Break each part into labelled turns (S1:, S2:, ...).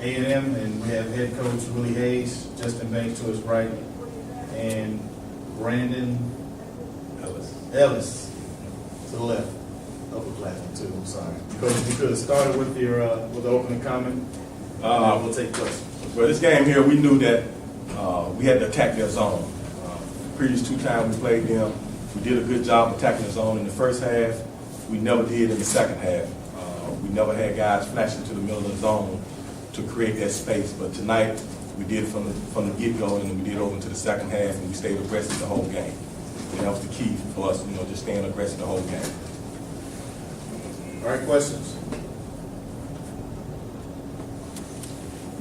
S1: A&M, and we have head coach Willie Hayes, Justin Banks to his right, and Brandon Ellis to the left. Upperclassman too. I'm sorry. You could have started with the opening comment. We'll take questions.
S2: Well, this game here, we knew that we had to attack their zone. The previous 2 times we played them, we did a good job attacking the zone in the first half. We never did in the second half. We never had guys flashing to the middle of the zone to create that space. But tonight, we did from the get-go, and we did over into the second half, and we stayed aggressive the whole game. And that was the key for us, just staying aggressive the whole game.
S1: All right, questions?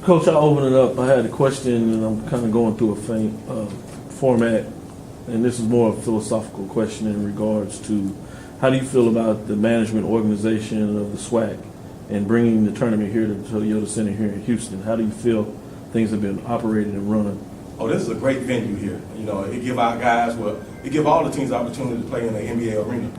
S3: Coach, I'll open it up. I had a question, and I'm kind of going through a faint format, and this is more a philosophical question in regards to how do you feel about the management organization of the SWAC and bringing the tournament here to Toyota Center here in Houston? How do you feel things have been operated and run?
S2: Oh, this is a great venue here. It give our guys, it give all the teams the opportunity to play in the NBA arena.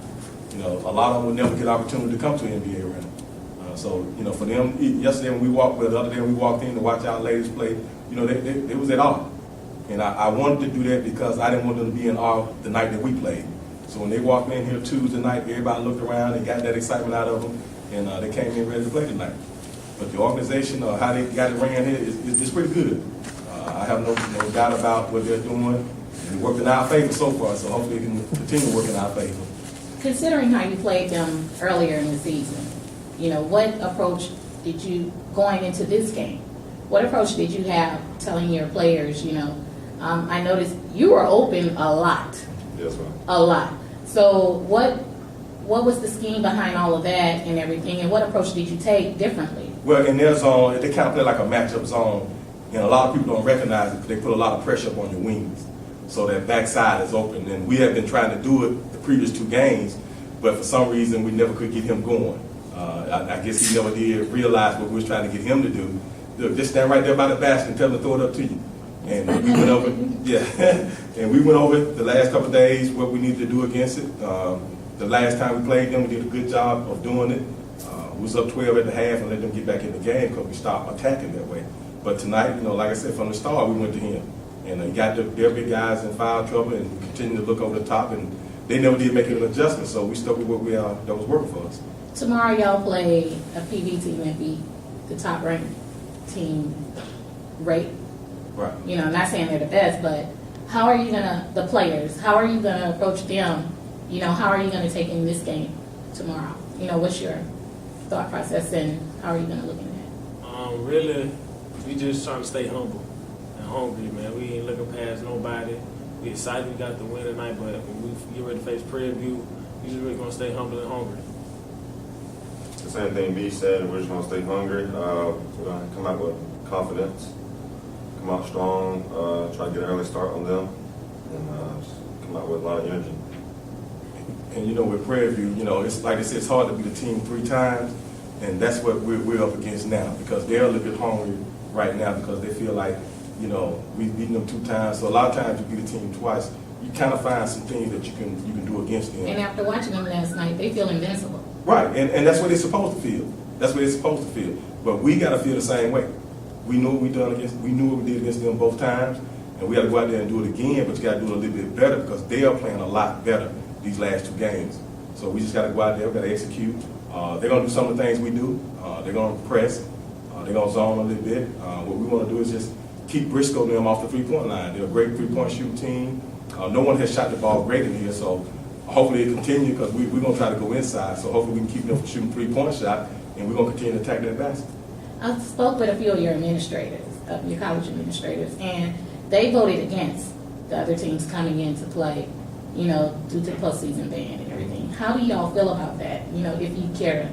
S2: A lot of them would never get opportunity to come to an NBA arena. So, for them, yesterday when we walked, the other day when we walked in to watch our ladies play, they was at awe. And I wanted to do that because I didn't want them to be in awe the night that we played. So when they walked in here Tuesday night, everybody looked around and got that excitement out of them, and they came in ready to play tonight. But the organization, how they got it ran here, is pretty good. I have no doubt about what they're doing. It worked in our favor so far, so hopefully it can continue working in our favor.
S4: Considering how you played them earlier in the season, what approach did you, going into this game, what approach did you have telling your players, I noticed you were open a lot.
S5: Yes, ma'am.
S4: A lot. So what was the scheme behind all of that and everything, and what approach did you take differently?
S2: Well, in their zone, they kind of play like a matchup zone, and a lot of people don't recognize it because they put a lot of pressure up on your wings. So that backside is open, and we have been trying to do it the previous 2 games, but for some reason we never could get him going. I guess he never did realize what we was trying to get him to do. Look, just stand right there by the basket and tell him to throw it up to you. And we went over, and we went over the last couple of days what we needed to do against it. The last time we played them, we did a good job of doing it. We was up 12 at the half and let them get back in the game because we stopped attacking that way. But tonight, like I said, from the start, we went to him. And he got their big guys in foul trouble, and we continued to look over the top, and they never did make an adjustment, so we stuck with what that was working for us.
S4: Tomorrow y'all play a PV team that beat the top ranked team rate.
S2: Right.
S4: Not saying they're the best, but how are you the players, how are you gonna approach them? How are you gonna take in this game tomorrow? What's your thought process, and how are you gonna look at that?
S6: Really, we just trying to stay humble and hungry, man. We ain't looking past nobody. We excited we got the win tonight, but when we get ready to face Prairie View, we just really gonna stay humble and hungry.
S5: The same thing B said, we're just going to stay hungry. We're going to come out with confidence, come out strong, try to get an early start on them, and just come out with a lot of energy.
S2: And with Prairie View, it's like I said, it's hard to beat a team 3 times, and that's what we're up against now because they're a little bit hungry right now because they feel like, we've beaten them 2 times. So a lot of times you beat a team twice, you kind of find some things that you can do against them.
S4: And after watching them last night, they feel invincible.
S2: Right, and that's what they're supposed to feel. That's what they're supposed to feel. But we got to feel the same way. We knew what we did against them both times, and we got to go out there and do it again. But you got to do it a little bit better because they are playing a lot better these last 2 games. So we just got to go out there. We got to execute. They're gonna do some of the things we do. They're gonna press. They're gonna zone a little bit. What we want to do is just keep Briscoe and them off the 3-point line. They're a great 3-point shooting team. No one has shot the ball great in here, so. Hopefully it continue because we're going to try to go inside. So hopefully we can keep them from shooting 3-point shot, and we're going to continue to attack that basket.
S4: I spoke with a few of your administrators, your college administrators, and they voted against the other teams coming in to play, due to the postseason ban and everything. How do y'all feel about that? If you care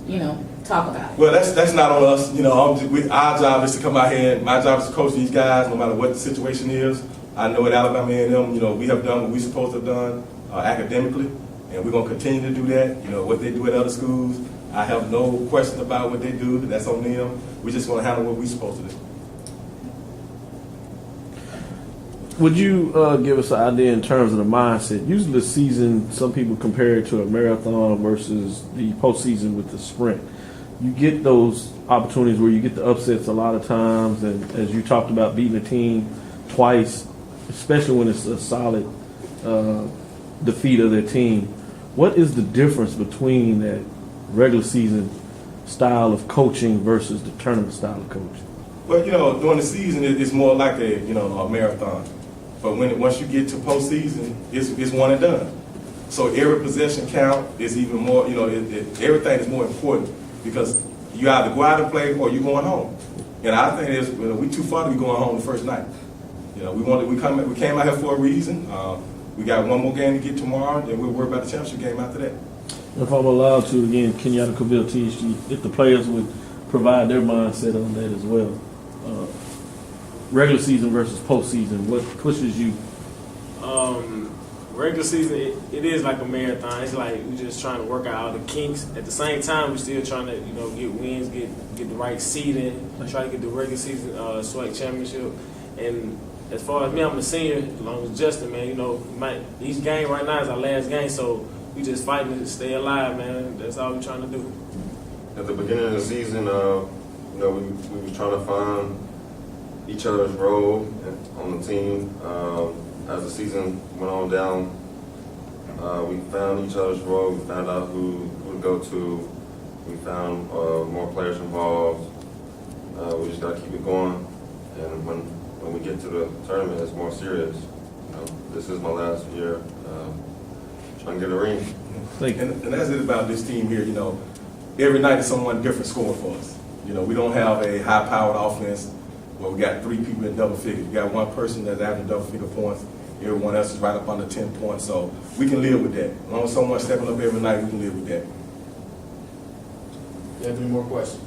S4: to, talk about it.
S2: Well, that's not on us. Our job is to come out here, and my job is to coach these guys no matter what the situation is. I know at Alabama A&M, we have done what we're supposed to have done. Academically, and we're going to continue to do that. What they do at other schools, I have no question about what they do. That's on them. We're just going to handle what we're supposed to do.
S3: Would you give us an idea in terms of the mindset? Usually the season, some people compare it to a marathon versus the postseason with the sprint. you get those opportunities where you get the upsets a lot of times, and as you talked about beating a team twice, especially when it's a solid defeat of their team. What is the difference between that regular season style of coaching versus the tournament style of coaching?
S2: Well, during the season, it's more like a marathon. But once you get to postseason, it's one and done. So every possession count is even more, everything is more important because you either go out and play or you're going home. And I think we too far to be going home the first night. We came out here for a reason. We got one more game to get tomorrow, then we'll worry about the championship game after that.
S3: If I'm allowed to, again, Kenyatta-Coville TSG, if the players would provide their mindset on that as well. Regular season versus postseason, what pushes you?
S6: Regular season, it is like a marathon. It's like we're just trying to work out all the kinks. At the same time, we're still trying to, get wins, get the right seeding, try to get the regular season SWAC championship. And as far as me, I'm a senior, along with Justin, man. Each game right now is our last game, so we just fighting to stay alive, man. That's all we're trying to do.
S5: At the beginning of the season, we were trying to find each other's role on the team. As the season went on down, we found each other's role. We found out who to go to. We found more players involved. We just got to keep it going. And when we get to the tournament, it's more serious. This is my last year trying to get a ring.
S2: And that's it about this team here. Every night is someone different scoring for us. We don't have a high-powered offense where we got 3 people in double figures. We got 1 person that's averaging double-figure points. Everyone else is right up under 10 points. So we can live with that. As long as someone's stepping up every night, we can live with that.
S1: You have any more questions?